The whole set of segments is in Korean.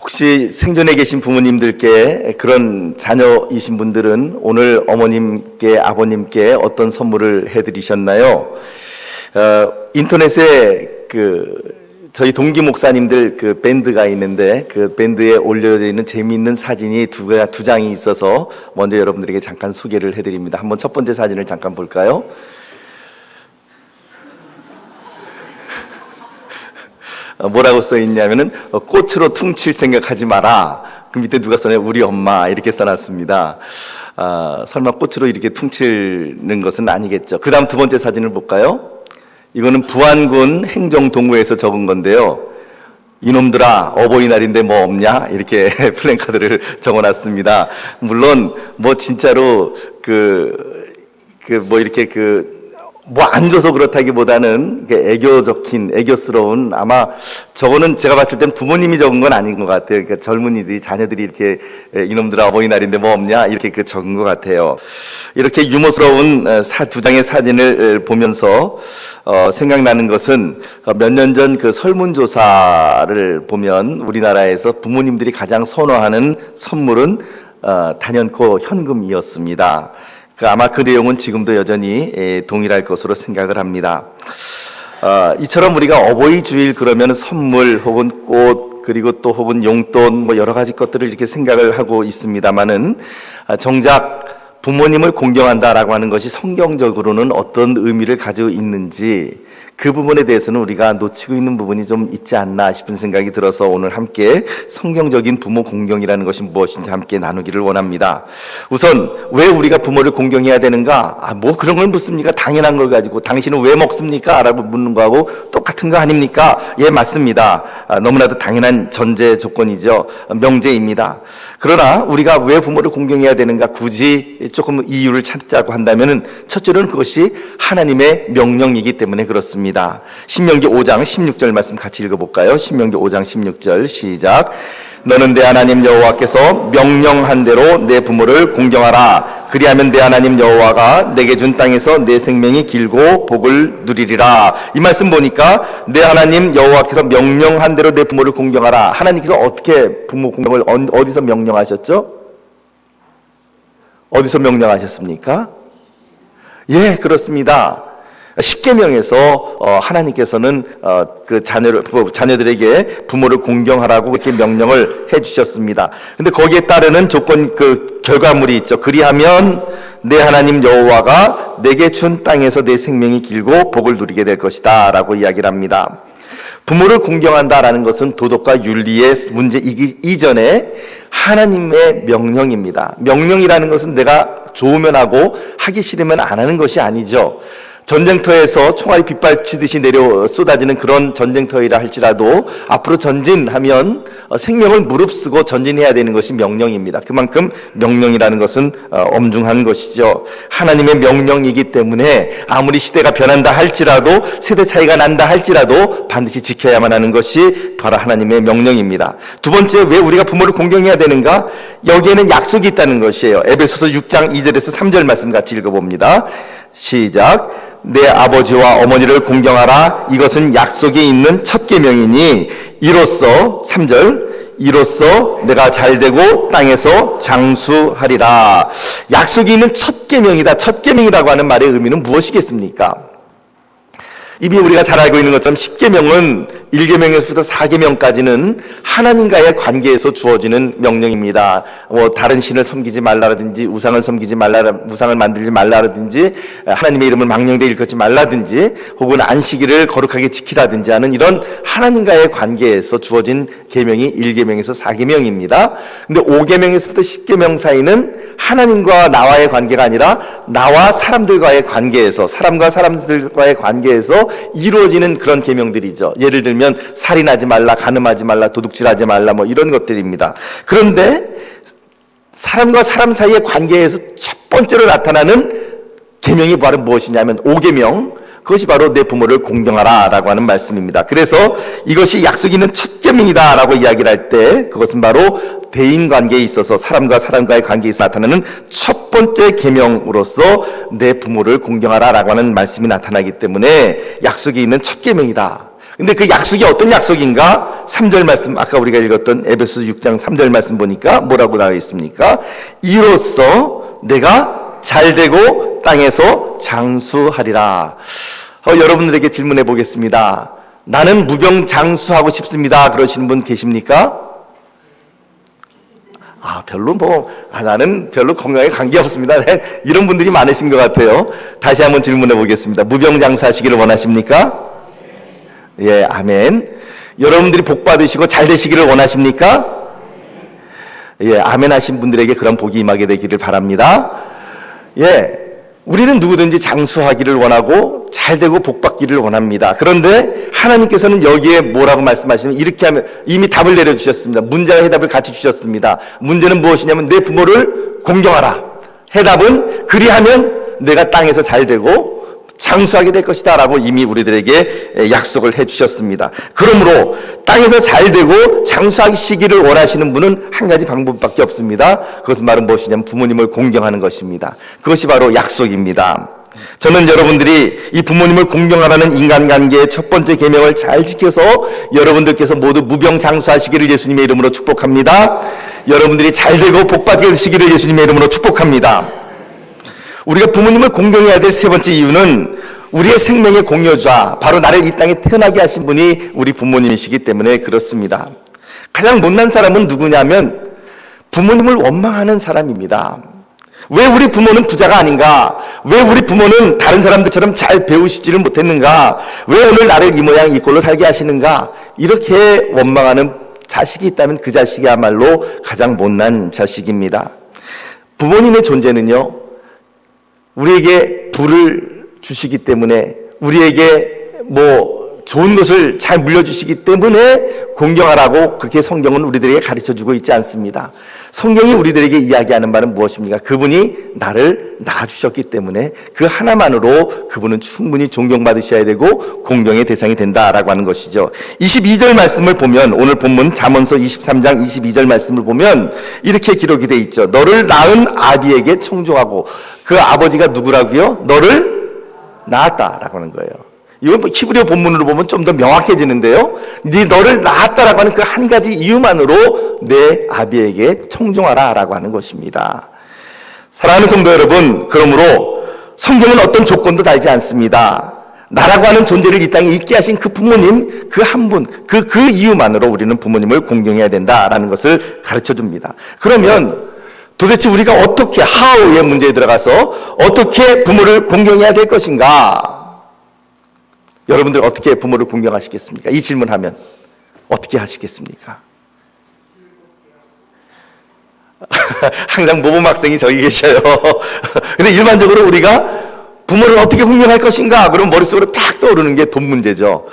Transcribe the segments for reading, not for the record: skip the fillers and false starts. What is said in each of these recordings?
혹시 생존에 계신 부모님들께 그런 자녀이신 분들은 오늘 어머님께 아버님께 어떤 선물을 해드리셨나요? 인터넷에 저희 동기 목사님들 밴드가 있는데 그 밴드에 올려져 있는 재미있는 사진이 두 장이 있어서 먼저 여러분들에게 잠깐 소개를 해드립니다. 한번 첫 번째 사진을 잠깐 볼까요? 뭐라고 써 있냐면은 꽃으로 퉁칠 생각하지 마라. 그 밑에 누가 써냐? 우리 엄마 이렇게 써놨습니다. 설마 꽃으로 이렇게 퉁치는 것은 아니겠죠. 그 다음 두 번째 사진을 볼까요? 이거는 부안군 행정동호회에서 적은 건데요. 이놈들아 어버이날인데 뭐 없냐? 이렇게 플랜카드를 적어놨습니다. 물론 뭐 진짜로 뭐 안 줘서 그렇다기보다는 애교스러운 아마 저거는 제가 봤을 땐 부모님이 적은 건 아닌 것 같아요. 그러니까 젊은이들이 자녀들이 이렇게 이놈들아 어버이날인데 뭐 없냐 이렇게 적은 것 같아요. 이렇게 유머스러운 두 장의 사진을 보면서 생각나는 것은 몇 년 전 그 설문조사를 보면 우리나라에서 부모님들이 가장 선호하는 선물은 단연코 현금이었습니다. 아마 그 내용은 지금도 여전히 동일할 것으로 생각을 합니다. 이처럼 우리가 어버이 주일 그러면 선물 혹은 꽃 그리고 또 혹은 용돈 뭐 여러 가지 것들을 이렇게 생각을 하고 있습니다만은 정작 부모님을 공경한다라고 하는 것이 성경적으로는 어떤 의미를 가지고 있는지 그 부분에 대해서는 우리가 놓치고 있는 부분이 좀 있지 않나 싶은 생각이 들어서 오늘 함께 성경적인 부모 공경이라는 것이 무엇인지 함께 나누기를 원합니다. 우선 왜 우리가 부모를 공경해야 되는가? 뭐 그런 걸 묻습니까? 당연한 걸 가지고 당신은 왜 먹습니까? 라고 묻는 거하고 똑같은 거 아닙니까? 예, 맞습니다. 너무나도 당연한 전제 조건이죠. 명제입니다. 그러나 우리가 왜 부모를 공경해야 되는가? 굳이 조금 이유를 찾자고 한다면은 첫째로는 그것이 하나님의 명령이기 때문에 그렇습니다. 신명기 5장 16절 말씀 같이 읽어볼까요? 신명기 5장 16절 시작. 너는 내 하나님 여호와께서 명령한 대로 내 부모를 공경하라. 그리하면 내 하나님 여호와가 내게 준 땅에서 내 생명이 길고 복을 누리리라. 이 말씀 보니까 내 하나님 여호와께서 명령한 대로 내 부모를 공경하라. 하나님께서 어떻게 부모 공경을 어디서 명령하셨죠? 어디서 명령하셨습니까? 예, 그렇습니다. 십계명에서 하나님께서는 자녀들에게 부모를 공경하라고 그렇게 명령을 해주셨습니다. 근데 거기에 따르는 조건 결과물이 있죠. 그리하면 내 하나님 여호와가 내게 준 땅에서 내 생명이 길고 복을 누리게 될 것이다 라고 이야기를 합니다. 부모를 공경한다라는 것은 도덕과 윤리의 문제 이전에 하나님의 명령입니다. 명령이라는 것은 내가 좋으면 하고 하기 싫으면 안 하는 것이 아니죠. 전쟁터에서 총알이 빗발치듯이 내려 쏟아지는 그런 전쟁터이라 할지라도 앞으로 전진하면 생명을 무릅쓰고 전진해야 되는 것이 명령입니다. 그만큼 명령이라는 것은 엄중한 것이죠. 하나님의 명령이기 때문에 아무리 시대가 변한다 할지라도 세대 차이가 난다 할지라도 반드시 지켜야만 하는 것이 바로 하나님의 명령입니다. 두 번째, 왜 우리가 부모를 공경해야 되는가? 여기에는 약속이 있다는 것이에요. 에베소서 6장 2절에서 3절 말씀 같이 읽어봅니다. 시작. 내 아버지와 어머니를 공경하라. 이것은 약속이 있는 첫 계명이니 이로써 3절 이로써 내가 잘되고 땅에서 장수하리라. 약속이 있는 첫 계명이다. 첫 계명이라고 하는 말의 의미는 무엇이겠습니까? 이미 우리가 잘 알고 있는 것처럼 10계명은 1계명에서부터 4계명까지는 하나님과의 관계에서 주어지는 명령입니다. 다른 신을 섬기지 말라라든지 우상을 섬기지 말라, 우상을 만들지 말라라든지 하나님의 이름을 망령되이 일컫지 말라든지 혹은 안식일을 거룩하게 지키라든지 하는 이런 하나님과의 관계에서 주어진 계명이 1계명에서 4계명입니다. 근데 5계명에서부터 10계명 사이는 하나님과 나와의 관계가 아니라 나와 사람들과의 관계에서 사람과 사람들과의 관계에서 이루어지는 그런 계명들이죠. 예를 들면 살인하지 말라, 간음하지 말라, 도둑질하지 말라 뭐 이런 것들입니다. 그런데 사람과 사람 사이의 관계에서 첫 번째로 나타나는 계명이 바로 무엇이냐면 5계명, 그것이 바로 내 부모를 공경하라 라고 하는 말씀입니다. 그래서 이것이 약속이 있는 첫 계명이다 라고 이야기를 할 때 그것은 바로 대인관계에 있어서 사람과 사람과의 관계에서 나타나는 첫 번째 계명으로서 내 부모를 공경하라 라고 하는 말씀이 나타나기 때문에 약속이 있는 첫 계명이다. 근데 그 약속이 어떤 약속인가? 3절 말씀, 아까 우리가 읽었던 에베소 6장 3절 말씀 보니까 뭐라고 나와 있습니까? 이로써 내가 잘되고 땅에서 장수하리라. 여러분들에게 질문해 보겠습니다. 나는 무병장수하고 싶습니다. 그러시는 분 계십니까? 별로 나는 별로 건강에 관계없습니다. 이런 분들이 많으신 것 같아요. 다시 한번 질문해 보겠습니다. 무병장수하시기를 원하십니까? 예, 아멘. 여러분들이 복 받으시고 잘 되시기를 원하십니까? 예, 아멘 하신 분들에게 그런 복이 임하게 되기를 바랍니다. 예, 우리는 누구든지 장수하기를 원하고 잘 되고 복 받기를 원합니다. 그런데 하나님께서는 여기에 뭐라고 말씀하시면 이렇게 하면 이미 답을 내려주셨습니다. 문제와 해답을 같이 주셨습니다. 문제는 무엇이냐면 내 부모를 공경하라. 해답은 그리하면 내가 땅에서 잘 되고 장수하게 될 것이다 라고 이미 우리들에게 약속을 해주셨습니다. 그러므로 땅에서 잘 되고 장수하시기를 원하시는 분은 한 가지 방법밖에 없습니다. 그것은 바로 무엇이냐면 부모님을 공경하는 것입니다. 그것이 바로 약속입니다. 저는 여러분들이 이 부모님을 공경하라는 인간관계의 첫 번째 계명을 잘 지켜서 여러분들께서 모두 무병장수하시기를 예수님의 이름으로 축복합니다. 여러분들이 잘 되고 복 받으시기를 예수님의 이름으로 축복합니다. 우리가 부모님을 공경해야 될 세 번째 이유는 우리의 생명의 공여자, 바로 나를 이 땅에 태어나게 하신 분이 우리 부모님이시기 때문에 그렇습니다. 가장 못난 사람은 누구냐면 부모님을 원망하는 사람입니다. 왜 우리 부모는 부자가 아닌가? 왜 우리 부모는 다른 사람들처럼 잘 배우시지를 못했는가? 왜 오늘 나를 이 모양 이 꼴로 살게 하시는가? 이렇게 원망하는 자식이 있다면 그 자식이야말로 가장 못난 자식입니다. 부모님의 존재는요, 우리에게 부를 주시기 때문에, 우리에게 좋은 것을 잘 물려주시기 때문에 공경하라고 그렇게 성경은 우리들에게 가르쳐주고 있지 않습니다. 성경이 우리들에게 이야기하는 말은 무엇입니까? 그분이 나를 낳아주셨기 때문에 그 하나만으로 그분은 충분히 존경받으셔야 되고 공경의 대상이 된다라고 하는 것이죠. 22절 말씀을 보면, 오늘 본문 잠언서 23장 22절 말씀을 보면 이렇게 기록이 되어 있죠. 너를 낳은 아비에게 청종하고. 그 아버지가 누구라고요? 너를 낳았다라고 하는 거예요. 이건 히브리어 본문으로 보면 좀 더 명확해지는데요. 너를 낳았다라고 하는 그 한 가지 이유만으로 내 아비에게 청종하라라고 하는 것입니다. 사랑하는 성도 여러분, 그러므로 성경은 어떤 조건도 달지 않습니다. 나라고 하는 존재를 이 땅에 있게 하신 그 부모님, 그 한 분, 그 이유만으로 우리는 부모님을 공경해야 된다라는 것을 가르쳐 줍니다. 그러면 도대체 우리가 어떻게, how의 문제에 들어가서 어떻게 부모를 공경해야 될 것인가? 여러분들 어떻게 부모를 공경하시겠습니까? 이 질문하면 어떻게 하시겠습니까? 항상 모범 학생이 저기 계셔요. 근데 일반적으로 우리가 부모를 어떻게 공경할 것인가? 그럼 머릿속으로 탁 떠오르는 게 돈 문제죠.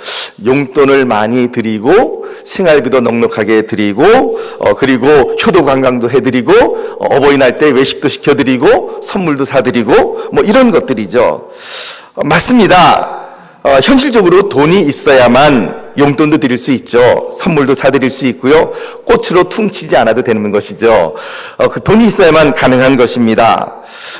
용돈을 많이 드리고 생활비도 넉넉하게 드리고 그리고 효도 관광도 해드리고 어버이날 때 외식도 시켜드리고 선물도 사드리고 이런 것들이죠. 맞습니다. 현실적으로 돈이 있어야만 용돈도 드릴 수 있죠. 선물도 사드릴 수 있고요. 꽃으로 퉁치지 않아도 되는 것이죠. 그 돈이 있어야만 가능한 것입니다.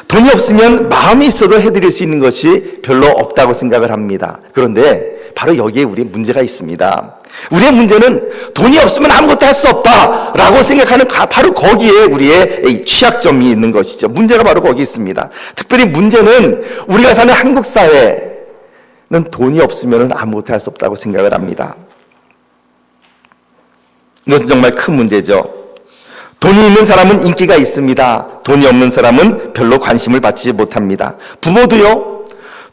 돈이 없으면 마음이 있어도 해드릴 수 있는 것이 별로 없다고 생각을 합니다. 그런데 바로 여기에 우리의 문제가 있습니다. 우리의 문제는 돈이 없으면 아무것도 할 수 없다라고 생각하는 바로 거기에 우리의 취약점이 있는 것이죠. 문제가 바로 거기 있습니다. 특별히 문제는 우리가 사는 한국 사회, 는 돈이 없으면 아무것도 할 수 없다고 생각을 합니다. 이것은 정말 큰 문제죠. 돈이 있는 사람은 인기가 있습니다. 돈이 없는 사람은 별로 관심을 받지 못합니다. 부모도요,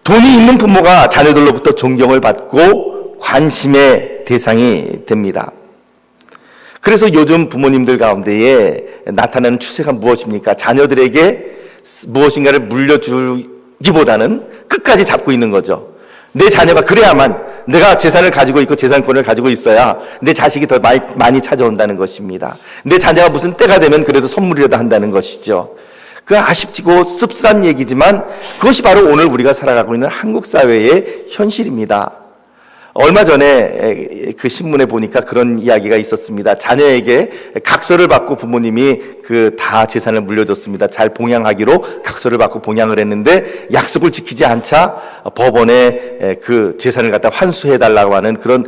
돈이 있는 부모가 자녀들로부터 존경을 받고 관심의 대상이 됩니다. 그래서 요즘 부모님들 가운데에 나타나는 추세가 무엇입니까? 자녀들에게 무엇인가를 물려주기보다는 끝까지 잡고 있는 거죠. 내 자녀가 그래야만, 내가 재산을 가지고 있고 재산권을 가지고 있어야 내 자식이 더 많이 찾아온다는 것입니다. 내 자녀가 무슨 때가 되면 그래도 선물이라도 한다는 것이죠. 그 아쉽지고 씁쓸한 얘기지만 그것이 바로 오늘 우리가 살아가고 있는 한국 사회의 현실입니다. 얼마 전에 그 신문에 보니까 그런 이야기가 있었습니다. 자녀에게 각서를 받고 부모님이 그 다 재산을 물려줬습니다. 잘 봉양하기로 각서를 받고 봉양을 했는데 약속을 지키지 않자 법원에 그 재산을 갖다 환수해달라고 하는 그런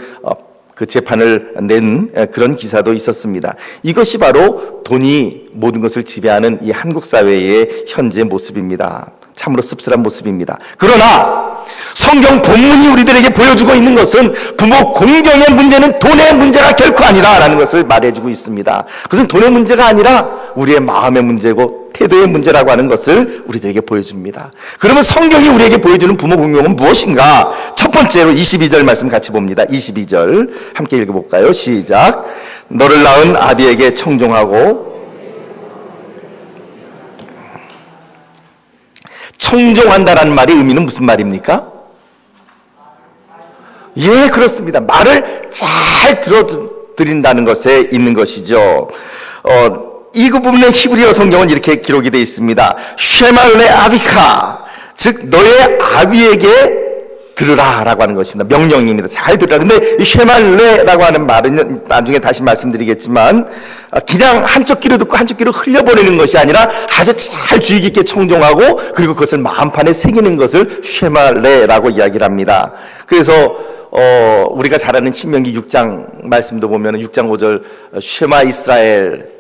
그 재판을 낸 그런 기사도 있었습니다. 이것이 바로 돈이 모든 것을 지배하는 이 한국 사회의 현재 모습입니다. 참으로 씁쓸한 모습입니다. 그러나 성경 본문이 우리들에게 보여주고 있는 것은 부모 공경의 문제는 돈의 문제가 결코 아니라라는 것을 말해주고 있습니다. 그것은 돈의 문제가 아니라 우리의 마음의 문제고 태도의 문제라고 하는 것을 우리들에게 보여줍니다. 그러면 성경이 우리에게 보여주는 부모 공경은 무엇인가? 첫 번째로 22절 말씀 같이 봅니다. 22절 함께 읽어볼까요? 시작. 너를 낳은 아비에게 청종하고. 청종한다라는 말의 의미는 무슨 말입니까? 예, 그렇습니다. 말을 잘 들어드린다는 것에 있는 것이죠. 이 부분의 히브리어 성경은 이렇게 기록이 되어 있습니다. 쉐말레 아비카, 즉 너의 아비에게 들으라 라고 하는 것입니다. 명령입니다. 잘 들으라. 근데 이 쉐말레라고 하는 말은 나중에 다시 말씀드리겠지만 그냥 한쪽 귀로 듣고 한쪽 귀로 흘려보내는 것이 아니라 아주 잘 주의 깊게 청종하고 그리고 그것을 마음판에 새기는 것을 쉐말레라고 이야기를 합니다. 그래서 우리가 잘 아는 신명기 6장 말씀도 보면 6장 5절 쉐마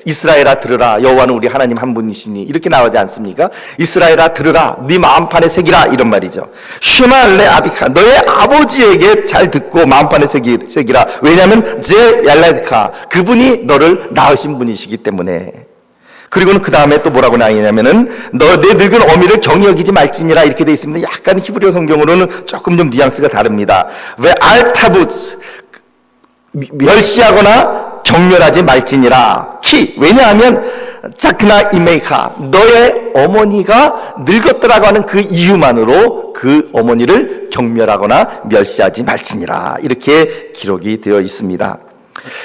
이스라엘아 들으라 여호와는 우리 하나님 한 분이시니 이렇게 나오지 않습니까? 이스라엘아 들으라 네 마음판에 새기라 이런 말이죠. 쉐말레 아비카 너의 아버지에게 잘 듣고 마음판에 새기라. 왜냐하면 제 얄라드카 그분이 너를 낳으신 분이시기 때문에. 그리고는 그 다음에 또 뭐라고 나뉘냐면은 너 내 늙은 어미를 경히 여기지 말지니라 이렇게 돼 있습니다. 약간 히브리어 성경으로는 조금 좀 뉘앙스가 다릅니다. 왜 알타부스 멸시하거나 경멸하지 말지니라 키 왜냐하면 자크나 이메이카 너의 어머니가 늙었더라고 하는 그 이유만으로 그 어머니를 경멸하거나 멸시하지 말지니라 이렇게 기록이 되어 있습니다.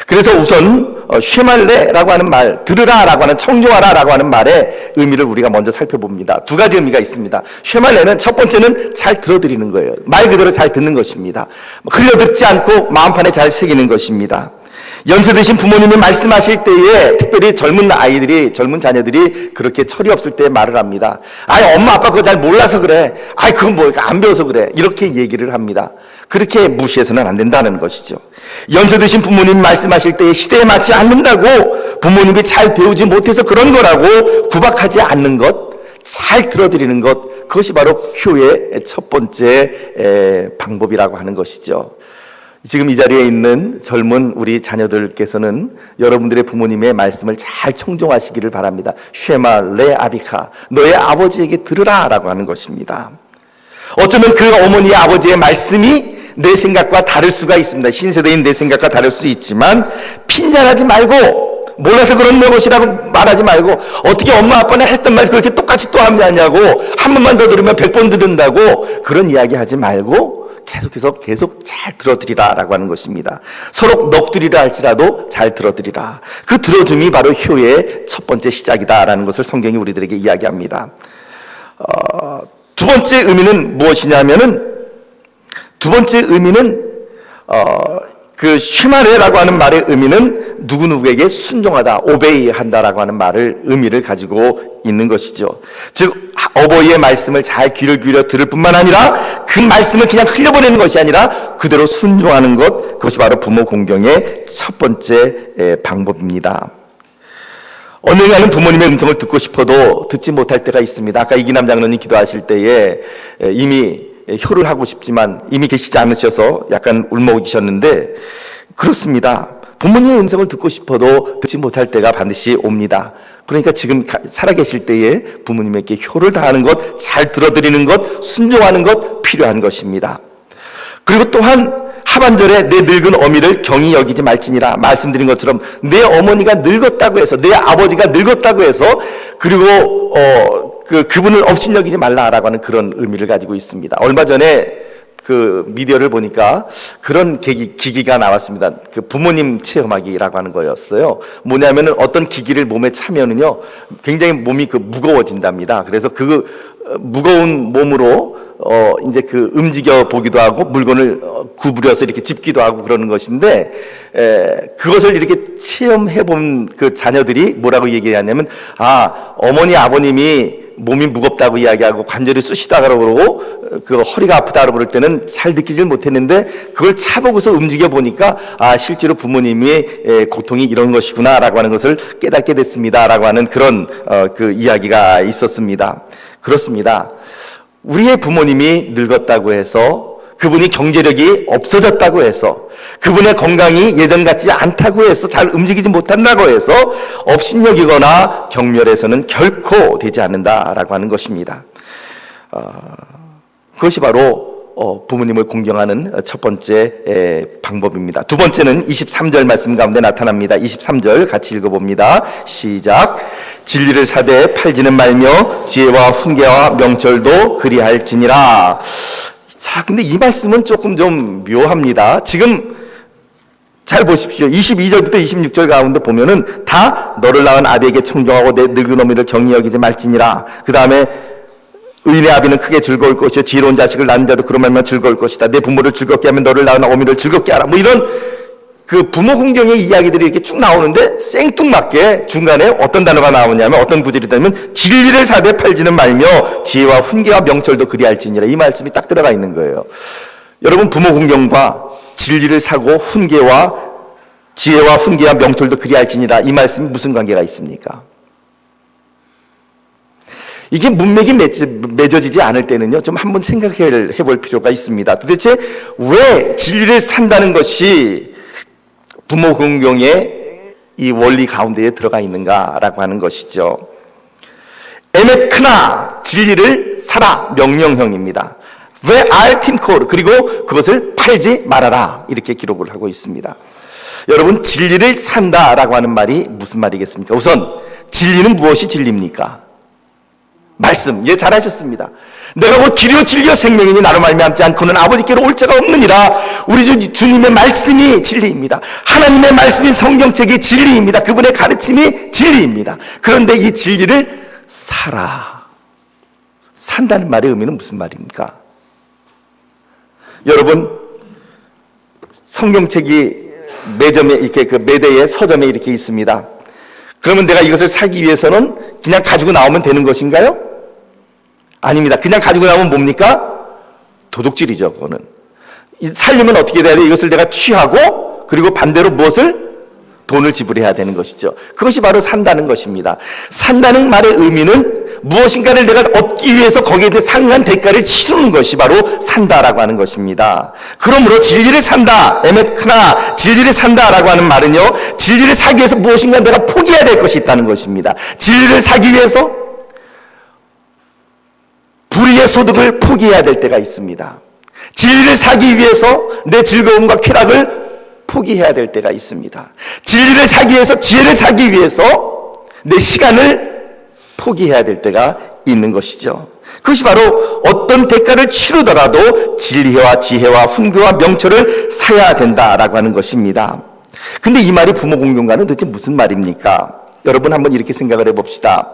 그래서 우선 쉐말레라고 하는 말, 들으라라고 하는 청종하라라고 하는 말의 의미를 우리가 먼저 살펴봅니다. 두 가지 의미가 있습니다. 쉐말레는 첫 번째는 잘 들어드리는 거예요. 말 그대로 잘 듣는 것입니다. 흘려듣지 않고 마음판에 잘 새기는 것입니다. 연세 드신 부모님이 말씀하실 때에 특별히 젊은 아이들이 젊은 자녀들이 그렇게 철이 없을 때 말을 합니다. 엄마 아빠 그거 잘 몰라서 그래. 그건 뭐 안 배워서 그래. 이렇게 얘기를 합니다. 그렇게 무시해서는 안 된다는 것이죠. 연세 드신 부모님 말씀하실 때에 시대에 맞지 않는다고 부모님이 잘 배우지 못해서 그런 거라고 구박하지 않는 것, 잘 들어드리는 것, 그것이 바로 효의 첫 번째 방법이라고 하는 것이죠. 지금 이 자리에 있는 젊은 우리 자녀들께서는 여러분들의 부모님의 말씀을 잘 청종하시기를 바랍니다. 쉐마 레 아비카 너의 아버지에게 들으라 라고 하는 것입니다. 어쩌면 그 어머니의 아버지의 말씀이 내 생각과 다를 수가 있습니다. 신세대인 내 생각과 다를 수 있지만 핀잔하지 말고 몰라서 그런 것이라고 말하지 말고 어떻게 엄마 아빠는 했던 말 그렇게 똑같이 또 하냐고 한 번만 더 들으면 100번 들은다고 그런 이야기 하지 말고 계속 잘 들어드리라라고 하는 것입니다. 서로 넋두리라 할지라도 잘 들어드리라. 그 들어줌이 바로 효의 첫 번째 시작이다라는 것을 성경이 우리들에게 이야기합니다. 두 번째 의미는 무엇이냐면은 그 쉐마레라고 하는 말의 의미는 누구누구에게 순종하다, 오베이한다라고 하는 의미를 가지고 있는 것이죠. 즉 어버이의 말씀을 잘 귀를 기울여 들을 뿐만 아니라 그 말씀을 그냥 흘려보내는 것이 아니라 그대로 순종하는 것, 그것이 바로 부모 공경의 첫 번째 방법입니다. 언젠가는 부모님의 음성을 듣고 싶어도 듣지 못할 때가 있습니다. 아까 이기남 장로님 기도하실 때에 이미 효를 하고 싶지만 이미 계시지 않으셔서 약간 울먹이셨는데 그렇습니다. 부모님의 음성을 듣고 싶어도 듣지 못할 때가 반드시 옵니다. 그러니까 지금 살아계실 때에 부모님에게 효를 다하는 것, 잘 들어드리는 것, 순종하는 것 필요한 것입니다. 그리고 또한 하반절에 내 늙은 어미를 경히 여기지 말지니라 말씀드린 것처럼 내 어머니가 늙었다고 해서 내 아버지가 늙었다고 해서 그리고 그분을 업신여기지 말라라고 하는 그런 의미를 가지고 있습니다. 얼마 전에 그 미디어를 보니까 그런 기기가 나왔습니다. 그 부모님 체험하기라고 하는 거였어요. 뭐냐면은 어떤 기기를 몸에 차면은요, 굉장히 몸이 무거워진답니다. 그래서 그 무거운 몸으로 이제 그 움직여 보기도 하고 물건을 구부려서 이렇게 짚기도 하고 그러는 것인데, 그것을 이렇게 체험해 본 그 자녀들이 뭐라고 얘기하냐면, 어머니 아버님이 몸이 무겁다고 이야기하고 관절이 쑤시다고 그러고 그 허리가 아프다고 그럴 때는 잘 느끼질 못했는데, 그걸 차보고서 움직여 보니까 실제로 부모님의 고통이 이런 것이구나라고 하는 것을 깨닫게 됐습니다라고 하는 그런 그 이야기가 있었습니다. 그렇습니다. 우리의 부모님이 늙었다고 해서, 그분이 경제력이 없어졌다고 해서, 그분의 건강이 예전 같지 않다고 해서, 잘 움직이지 못한다고 해서 업신여기거나 경멸해서는 결코 되지 않는다라고 하는 것입니다. 그것이 바로 부모님을 공경하는 첫 번째 방법입니다. 두 번째는 23절 말씀 가운데 나타납니다. 23절 같이 읽어봅니다. 시작. 진리를 사되 팔지는 말며 지혜와 훈계와 명철도 그리할지니라. 자, 근데 이 말씀은 조금 좀 묘합니다. 지금 잘 보십시오. 22절부터 26절 가운데 보면은 다 너를 낳은 아비에게 청종하고 내 늙은 어미를 경히 여기지 말지니라. 그 다음에 의인의 아비는 크게 즐거울 것이요 지혜로운 자식을 낳는 자도 그런 말만 즐거울 것이다. 내 부모를 즐겁게 하면 너를 낳은 어미를 즐겁게 하라. 뭐 이런 그 부모 공경의 이야기들이 이렇게 쭉 나오는데, 생뚱맞게 중간에 어떤 단어가 나오냐면, 어떤 구절이 되면 진리를 사되 팔지는 말며 지혜와 훈계와 명철도 그리할지니라. 이 말씀이 딱 들어가 있는 거예요. 여러분, 부모 공경과 진리를 사고 지혜와 훈계와 명철도 그리할지니라, 이 말씀이 무슨 관계가 있습니까? 이게 문맥이 맺어지지 않을 때는요, 좀 한번 생각해 볼 필요가 있습니다. 도대체 왜 진리를 산다는 것이 부모 공경의 이 원리 가운데에 들어가 있는가라고 하는 것이죠. 에멧 크나, 진리를 사라, 명령형입니다. 왜 알팀코르, 그리고 그것을 팔지 말아라, 이렇게 기록을 하고 있습니다. 여러분, 진리를 산다라고 하는 말이 무슨 말이겠습니까? 우선 진리는 무엇이 진리입니까? 말씀. 예, 잘하셨습니다. 내가 곧 길이요 진리요 생명이니 나로 말미암지 않고는 아버지께로 올 자가 없느니라. 우리 주님의 말씀이 진리입니다. 하나님의 말씀인 성경책이 진리입니다. 그분의 가르침이 진리입니다. 그런데 이 진리를 살아. 산다는 말의 의미는 무슨 말입니까? 여러분, 성경책이 매점에 이렇게 그 매대에 서점에 이렇게 있습니다. 그러면 내가 이것을 사기 위해서는 그냥 가지고 나오면 되는 것인가요? 아닙니다. 그냥 가지고 나오면 뭡니까? 도둑질이죠, 그거는. 살려면 어떻게 돼야 돼? 이것을 내가 취하고, 그리고 반대로 무엇을? 돈을 지불해야 되는 것이죠. 그것이 바로 산다는 것입니다. 산다는 말의 의미는 무엇인가를 내가 얻기 위해서 거기에 대해 상한 대가를 치르는 것이 바로 산다라고 하는 것입니다. 그러므로 진리를 산다, 에메크나, 진리를 산다라고 하는 말은요, 진리를 사기 위해서 무엇인가 내가 포기해야 될 것이 있다는 것입니다. 진리를 사기 위해서 불의의 소득을 포기해야 될 때가 있습니다. 진리를 사기 위해서 내 즐거움과 쾌락을 포기해야 될 때가 있습니다. 진리를 사기 위해서, 지혜를 사기 위해서 내 시간을 포기해야 될 때가 있는 것이죠. 그것이 바로 어떤 대가를 치르더라도 진리와 지혜와 훈계와 명철을 사야 된다라고 하는 것입니다. 근데 이 말이 부모 공경과는 도대체 무슨 말입니까? 여러분, 한번 이렇게 생각을 해봅시다.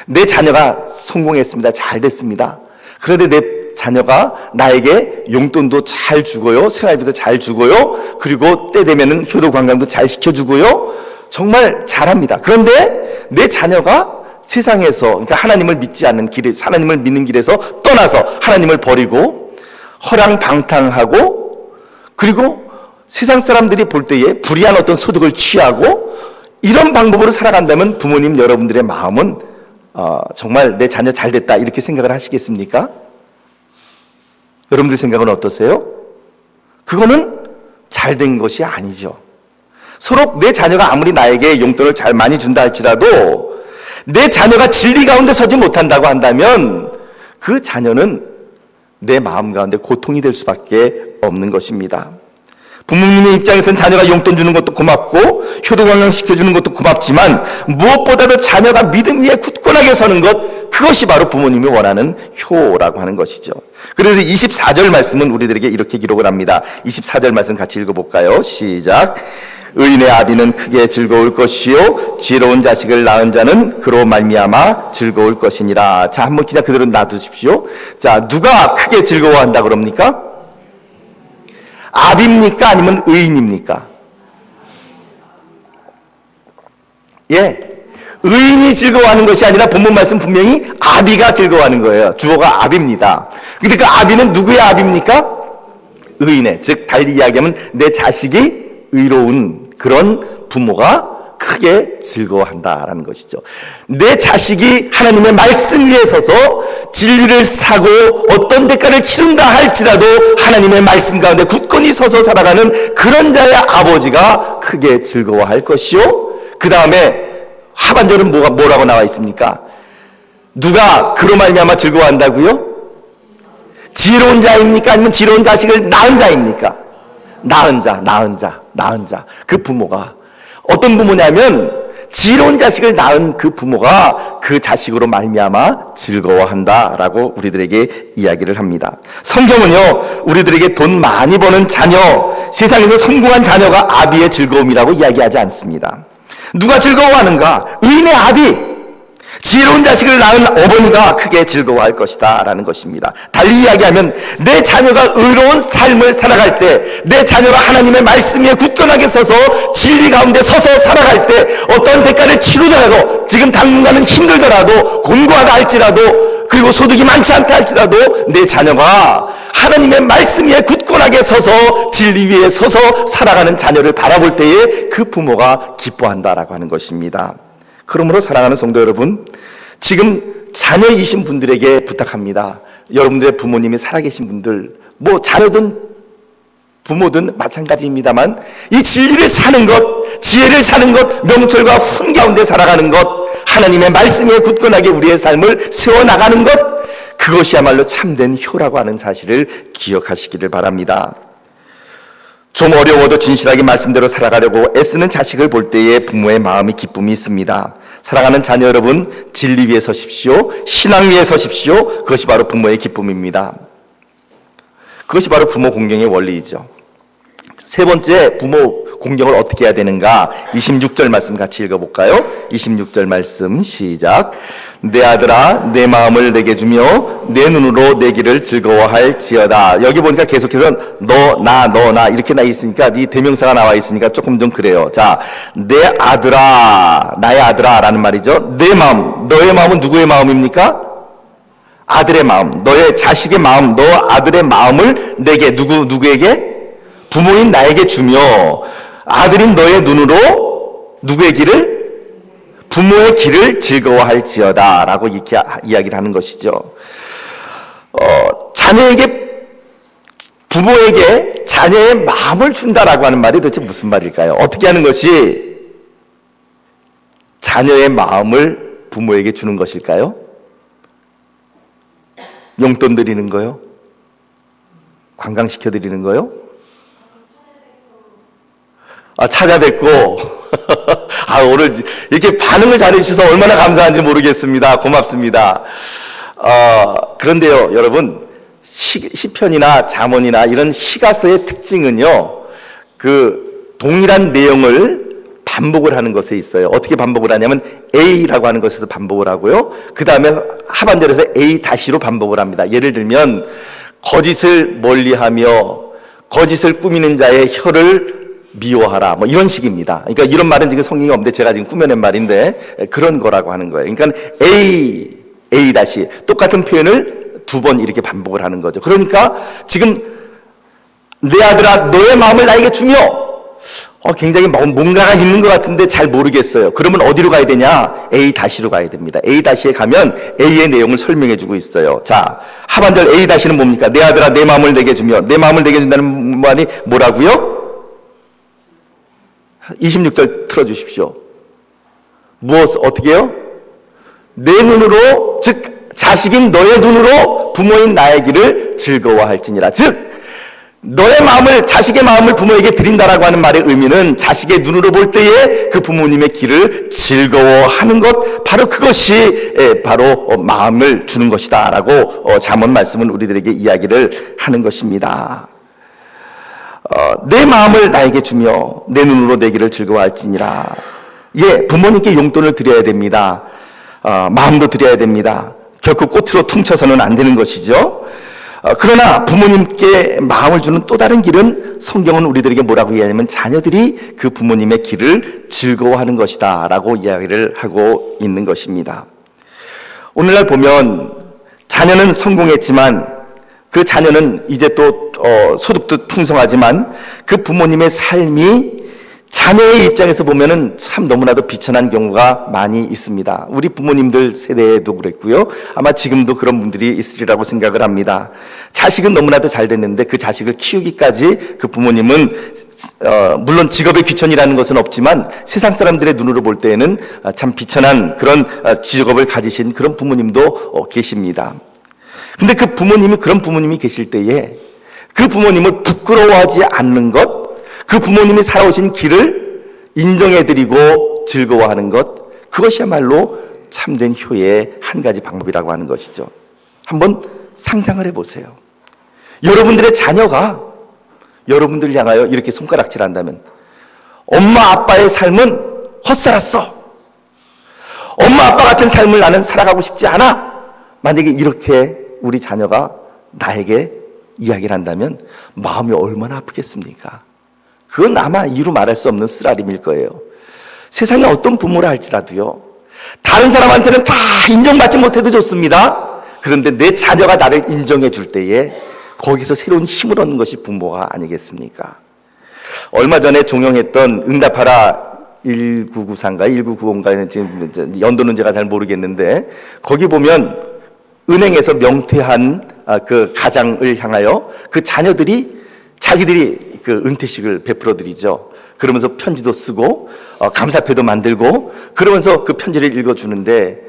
내 자녀가 성공했습니다. 잘 됐습니다. 그런데 내 자녀가 나에게 용돈도 잘 주고요, 생활비도 잘 주고요, 그리고 때 되면은 효도 관광도 잘 시켜주고요, 정말 잘합니다. 그런데 내 자녀가 세상에서, 그러니까 하나님을 믿지 않는 길에, 하나님을 믿는 길에서 떠나서 하나님을 버리고 허랑방탕하고, 그리고 세상 사람들이 볼 때에 불의한 어떤 소득을 취하고 이런 방법으로 살아간다면 부모님 여러분들의 마음은 정말 내 자녀 잘 됐다 이렇게 생각을 하시겠습니까? 여러분들 생각은 어떠세요? 그거는 잘된 것이 아니죠. 서로 내 자녀가 아무리 나에게 용돈을 잘 많이 준다 할지라도 내 자녀가 진리 가운데 서지 못한다고 한다면 그 자녀는 내 마음 가운데 고통이 될 수밖에 없는 것입니다. 부모님의 입장에서는 자녀가 용돈 주는 것도 고맙고 효도 관광시켜주는 것도 고맙지만 무엇보다도 자녀가 믿음 위에 굳건하게 서는 것, 그것이 바로 부모님이 원하는 효라고 하는 것이죠. 그래서 24절 말씀은 우리들에게 이렇게 기록을 합니다. 24절 말씀 같이 읽어볼까요? 시작. 의인의 아비는 크게 즐거울 것이요 지혜로운 자식을 낳은 자는 그로 말미암아 즐거울 것이니라. 자, 한번 그냥 그대로 놔두십시오. 자, 누가 크게 즐거워한다 그럽니까? 아비입니까? 아니면 의인입니까? 예, 의인이 즐거워하는 것이 아니라 본문 말씀 분명히 아비가 즐거워하는 거예요. 주어가 아비입니다. 근데 그 아비는 누구의 아비입니까? 의인의, 즉 달리 이야기하면 내 자식이 의로운 그런 부모가 크게 즐거워한다라는 것이죠. 내 자식이 하나님의 말씀 위에 서서 진리를 사고 어떤 대가를 치른다 할지라도 하나님의 말씀 가운데 굳건히 서서 살아가는 그런 자의 아버지가 크게 즐거워할 것이요. 그 다음에 하반절은 뭐라고 나와 있습니까? 누가 그로 말미암아 즐거워한다고요? 지혜로운 자입니까? 아니면 지혜로운 자식을 낳은 자입니까? 낳은 자. 그 부모가 어떤 부모냐면 지혜로운 자식을 낳은 그 부모가 그 자식으로 말미암아 즐거워한다라고 우리들에게 이야기를 합니다. 성경은요, 우리들에게 돈 많이 버는 자녀, 세상에서 성공한 자녀가 아비의 즐거움이라고 이야기하지 않습니다. 누가 즐거워하는가? 의인의 아비, 지혜로운 자식을 낳은 어머니가 크게 즐거워할 것이다 라는 것입니다. 달리 이야기하면 내 자녀가 의로운 삶을 살아갈 때, 내 자녀가 하나님의 말씀 위에 굳건하게 서서 진리 가운데 서서 살아갈 때 어떤 대가를 치르더라도, 지금 당분간은 힘들더라도, 공부하다 할지라도, 그리고 소득이 많지 않다 할지라도 내 자녀가 하나님의 말씀 위에 굳건하게 서서 진리 위에 서서 살아가는 자녀를 바라볼 때에 그 부모가 기뻐한다라고 하는 것입니다. 그러므로 사랑하는 성도 여러분, 지금 자녀이신 분들에게 부탁합니다. 여러분들의 부모님이 살아계신 분들, 뭐 자녀든 부모든 마찬가지입니다만 이 진리를 사는 것, 지혜를 사는 것, 명철과 훈 가운데 살아가는 것, 하나님의 말씀에 굳건하게 우리의 삶을 세워나가는 것, 그것이야말로 참된 효라고 하는 사실을 기억하시기를 바랍니다. 좀 어려워도 진실하게 말씀대로 살아가려고 애쓰는 자식을 볼 때에 부모의 마음이 기쁨이 있습니다. 사랑하는 자녀 여러분, 진리 위에 서십시오. 신앙 위에 서십시오. 그것이 바로 부모의 기쁨입니다. 그것이 바로 부모 공경의 원리이죠. 세 번째, 부모 공경을 어떻게 해야 되는가? 26절 말씀 같이 읽어볼까요? 26절 말씀 시작. 내 아들아, 내 마음을 내게 주며 내 눈으로 내 길을 즐거워할지어다. 여기 보니까 계속해서 너 나 이렇게 나 있으니까 이 대명사가 나와 있으니까 조금 좀 그래요. 자, 내 아들아, 나의 아들아 라는 말이죠. 내 마음, 너의 마음은 누구의 마음입니까? 아들의 마음, 너의 자식의 마음, 너 아들의 마음을 내게, 누구에게? 부모인 나에게 주며 아들인 너의 눈으로 누구의 길을? 부모의 길을 즐거워할지어다 라고 이렇게 이야기를 하는 것이죠. 부모에게 자녀의 마음을 준다라고 하는 말이 도대체 무슨 말일까요? 어떻게 하는 것이 자녀의 마음을 부모에게 주는 것일까요? 용돈 드리는 거요? 관광시켜 드리는 거요? 찾아뵙고 오늘 이렇게 반응을 잘해주셔서 얼마나 감사한지 모르겠습니다. 고맙습니다. 그런데요, 여러분, 시편이나 잠언이나 이런 시가서의 특징은요, 그 동일한 내용을 반복을 하는 것에 있어요. 어떻게 반복을 하냐면 A라고 하는 것에서 반복을 하고요, 그 다음에 하반절에서 A-로 반복을 합니다. 예를 들면 거짓을 멀리하며 거짓을 꾸미는 자의 혀를 미워하라, 뭐 이런 식입니다. 그러니까 이런 말은 지금 성경에 없는데 제가 지금 꾸며낸 말인데 그런 거라고 하는 거예요. 그러니까 A 똑같은 표현을 두 번 이렇게 반복을 하는 거죠. 그러니까 지금 내 아들아, 너의 마음을 나에게 주며, 굉장히 뭔가가 있는 것 같은데 잘 모르겠어요. 그러면 어디로 가야 되냐? A-로 가야 됩니다. A-에 가면 A의 내용을 설명해 주고 있어요. 자, 하반절 A-는 뭡니까? 내 아들아, 내 마음을 내게 주며, 내 마음을 내게 준다는 말이 뭐라고요? 26절 틀어주십시오. 어떻게 해요? 내 눈으로, 즉 자식인 너의 눈으로 부모인 나의 길을 즐거워할지니라. 즉 너의 마음을, 자식의 마음을 부모에게 드린다라고 하는 말의 의미는 자식의 눈으로 볼 때에 그 부모님의 길을 즐거워하는 것, 바로 그것이 바로 마음을 주는 것이다 라고 잠언 말씀은 우리들에게 이야기를 하는 것입니다. 내 마음을 나에게 주며 내 눈으로 내 길을 즐거워할지니라. 예, 부모님께 용돈을 드려야 됩니다. 마음도 드려야 됩니다. 결코 꽃으로 퉁쳐서는 안 되는 것이죠. 그러나 부모님께 마음을 주는 또 다른 길은 성경은 우리들에게 뭐라고 이야기하냐면 자녀들이 그 부모님의 길을 즐거워하는 것이다 라고 이야기를 하고 있는 것입니다. 오늘날 보면 자녀는 성공했지만 그 자녀는 이제 또 소득도 풍성하지만 그 부모님의 삶이 자녀의 입장에서 보면은 참 너무나도 비천한 경우가 많이 있습니다. 우리 부모님들 세대에도 그랬고요. 아마 지금도 그런 분들이 있으리라고 생각을 합니다. 자식은 너무나도 잘 됐는데 그 자식을 키우기까지 그 부모님은 물론 직업의 귀천이라는 것은 없지만 세상 사람들의 눈으로 볼 때에는 참 비천한 그런 직업을 가지신 그런 부모님도 계십니다. 근데 그 부모님이 그런 부모님이 계실 때에 그 부모님을 부끄러워하지 않는 것, 그 부모님이 살아오신 길을 인정해드리고 즐거워하는 것, 그것이야말로 참된 효의 한 가지 방법이라고 하는 것이죠. 한번 상상을 해보세요. 여러분들의 자녀가 여러분들을 향하여 이렇게 손가락질한다면 엄마 아빠의 삶은 헛살았어. 엄마 아빠 같은 삶을 나는 살아가고 싶지 않아. 만약에 이렇게 우리 자녀가 나에게 이야기를 한다면 마음이 얼마나 아프겠습니까? 그건 아마 이루 말할 수 없는 쓰라림일 거예요. 세상에 어떤 부모라 할지라도요, 다른 사람한테는 다 인정받지 못해도 좋습니다. 그런데 내 자녀가 나를 인정해 줄 때에 거기서 새로운 힘을 얻는 것이 부모가 아니겠습니까? 얼마 전에 종영했던 응답하라 1994인가 1995인가 지금 연도는 제가 잘 모르겠는데 거기 보면 은행에서 명퇴한 그 가장을 향하여 그 자녀들이 자기들이 그 은퇴식을 베풀어 드리죠. 그러면서 편지도 쓰고 감사패도 만들고 그러면서 그 편지를 읽어주는데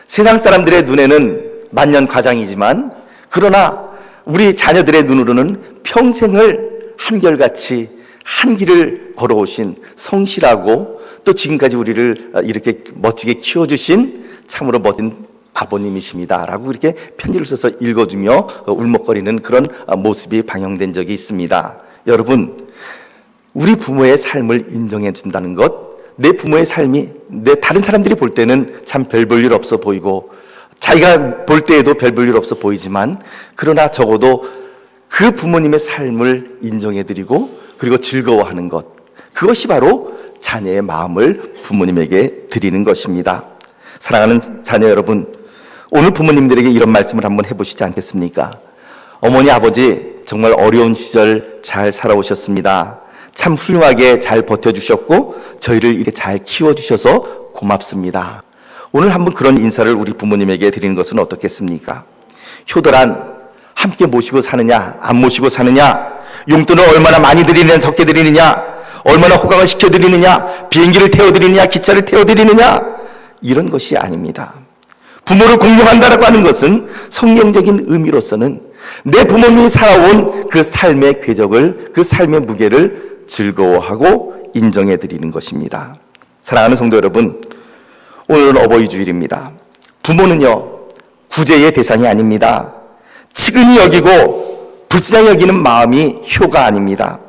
세상 사람들의 눈에는 만년 과장이지만 그러나 우리 자녀들의 눈으로는 평생을 한결같이 한 길을 걸어오신 성실하고 또 지금까지 우리를 이렇게 멋지게 키워주신 참으로 멋진 아버님이십니다 라고 이렇게 편지를 써서 읽어주며 울먹거리는 그런 모습이 방영된 적이 있습니다. 여러분, 우리 부모의 삶을 인정해 준다는 것, 내 부모의 삶이 다른 사람들이 볼 때는 참 별 볼 일 없어 보이고 자기가 볼 때에도 별 볼 일 없어 보이지만 그러나 적어도 그 부모님의 삶을 인정해 드리고 그리고 즐거워하는 것, 그것이 바로 자녀의 마음을 부모님에게 드리는 것입니다. 사랑하는 자녀 여러분, 오늘 부모님들에게 이런 말씀을 한번 해보시지 않겠습니까? 어머니 아버지 정말 어려운 시절 잘 살아오셨습니다. 참 훌륭하게 잘 버텨주셨고 저희를 이렇게 잘 키워주셔서 고맙습니다. 오늘 한번 그런 인사를 우리 부모님에게 드리는 것은 어떻겠습니까? 효도란 함께 모시고 사느냐 안 모시고 사느냐, 용돈을 얼마나 많이 드리느냐 적게 드리느냐, 얼마나 호강을 시켜드리느냐, 비행기를 태워드리느냐 기차를 태워드리느냐, 이런 것이 아닙니다. 부모를 공경한다라고 하는 것은 성경적인 의미로서는 내 부모님이 살아온 그 삶의 궤적을, 그 삶의 무게를 즐거워하고 인정해 드리는 것입니다. 사랑하는 성도 여러분, 오늘은 어버이 주일입니다. 부모는요, 구제의 대상이 아닙니다. 측은히 여기고 불쌍히 여기는 마음이 효가 아닙니다.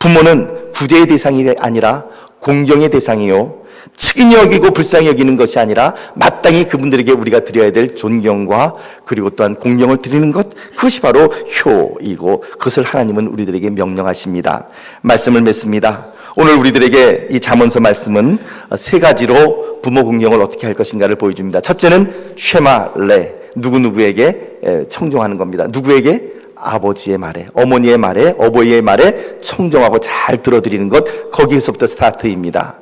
부모는 구제의 대상이 아니라 공경의 대상이요, 측은히 여기고 불쌍히 여기는 것이 아니라 마땅히 그분들에게 우리가 드려야 될 존경과 그리고 또한 공경을 드리는 것, 그것이 바로 효이고 그것을 하나님은 우리들에게 명령하십니다. 말씀을 맺습니다. 오늘 우리들에게 이 잠언서 말씀은 세 가지로 부모 공경을 어떻게 할 것인가를 보여줍니다. 첫째는 쉐마레, 누구누구에게 청종하는 겁니다. 누구에게? 아버지의 말에, 어머니의 말에, 어버이의 말에 청종하고 잘 들어드리는 것, 거기에서부터 스타트입니다.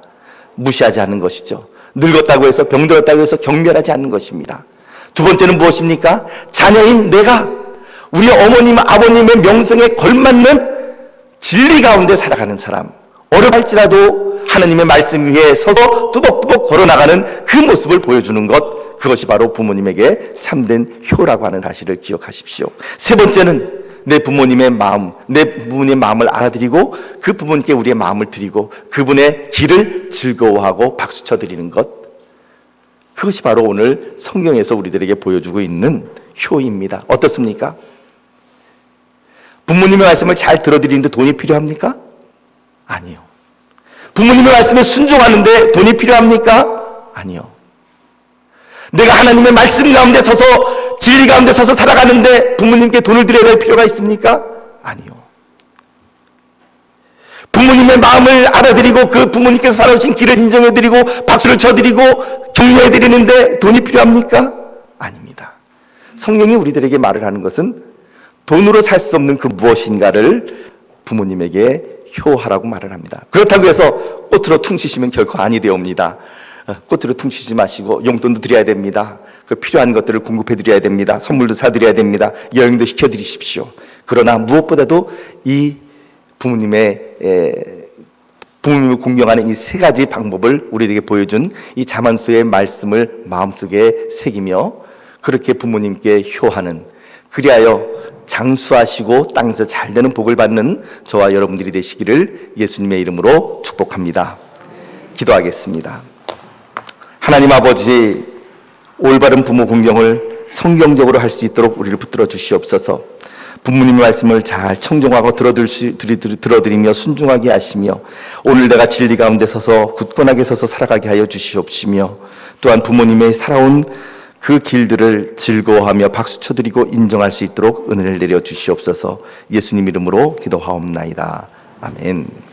무시하지 않는 것이죠. 늙었다고 해서 병들었다고 해서 경멸하지 않는 것입니다. 두 번째는 무엇입니까? 자녀인 내가 우리 어머님 아버님의 명성에 걸맞는 진리 가운데 살아가는 사람, 어렵할지라도 하나님의 말씀 위에 서서 뚜벅뚜벅 걸어나가는 그 모습을 보여주는 것, 그것이 바로 부모님에게 참된 효라고 하는 사실을 기억하십시오. 세 번째는 내 부모님의 마음, 내 부모님의 마음을 알아드리고 그 부모님께 우리의 마음을 드리고 그분의 길을 즐거워하고 박수쳐 드리는 것, 그것이 바로 오늘 성경에서 우리들에게 보여주고 있는 효입니다. 어떻습니까? 부모님의 말씀을 잘 들어드리는데 돈이 필요합니까? 아니요. 부모님의 말씀에 순종하는데 돈이 필요합니까? 아니요. 내가 하나님의 말씀 가운데 서서 진리 가운데 서서 살아가는데 부모님께 돈을 드려야 될 필요가 있습니까? 아니요. 부모님의 마음을 알아드리고 그 부모님께서 살아오신 길을 인정해드리고 박수를 쳐드리고 격려해드리는데 돈이 필요합니까? 아닙니다. 성경이 우리들에게 말을 하는 것은 돈으로 살 수 없는 그 무엇인가를 부모님에게 효하라고 말을 합니다. 그렇다고 해서 꽃으로 퉁치시면 결코 아니 되옵니다. 꽃으로 퉁치지 마시고 용돈도 드려야 됩니다. 그 필요한 것들을 공급해 드려야 됩니다. 선물도 사드려야 됩니다. 여행도 시켜드리십시오. 그러나 무엇보다도 이 부모님을 공경하는 이 세 가지 방법을 우리에게 보여준 이 자만수의 말씀을 마음속에 새기며 그렇게 부모님께 효하는, 그리하여 장수하시고 땅에서 잘 되는 복을 받는 저와 여러분들이 되시기를 예수님의 이름으로 축복합니다. 기도하겠습니다. 하나님 아버지, 올바른 부모 공경을 성경적으로 할 수 있도록 우리를 붙들어 주시옵소서. 부모님의 말씀을 잘 청종하고 들어드리며 순종하게 하시며 오늘 내가 진리 가운데 서서 굳건하게 서서 살아가게 하여 주시옵시며 또한 부모님의 살아온 그 길들을 즐거워하며 박수 쳐드리고 인정할 수 있도록 은혜를 내려 주시옵소서. 예수님 이름으로 기도하옵나이다. 아멘.